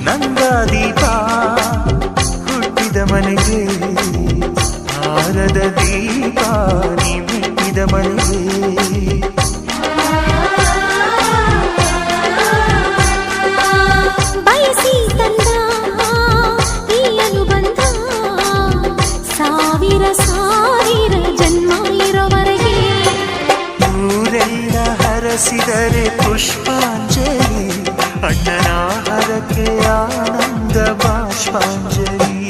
ನಂದ ದೀಪ ಹುಟ್ಟಿದ ಮನೆಗೆ ಹಾರದ ದೀಪ ನೀ ಮೆಟ್ಟಿದ ಮನೆಗೆ ಬಯಸಿ ತಂದ ಈ ಅನುಬಂಧ ಸಾವಿರ ಸಾವಿರ ಜನ್ಮ ಇರೋವರೆಗೆ ಊರೆಲ್ಲ ಹರಸಿದರೆ ಪುಷ್ಪಾಂಜಲಿ ಅಣ್ಣನ ಹರಕೆ ಆನಂದ ಬಾಷ್ಪಾಂಜಲಿ